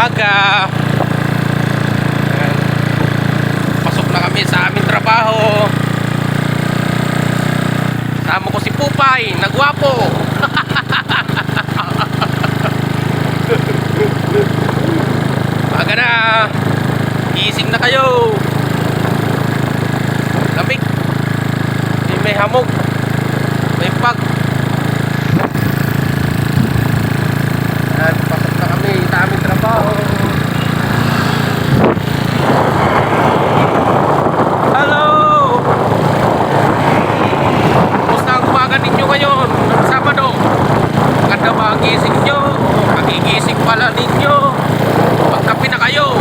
umaga. Ayan. Pasok na kami sa aming trabaho. Kasama ko si Pupay, nagwapo. Umaga na. Gising na kayo. Lamig. May hamog. May pag. At pasok na kami sa aming trabaho. Hello! Kumusta ang umaga ninyo ngayon? Ng Sabado? Maganda ba ang gising nyo? Magigising pala ninyo? Magkape na kayo.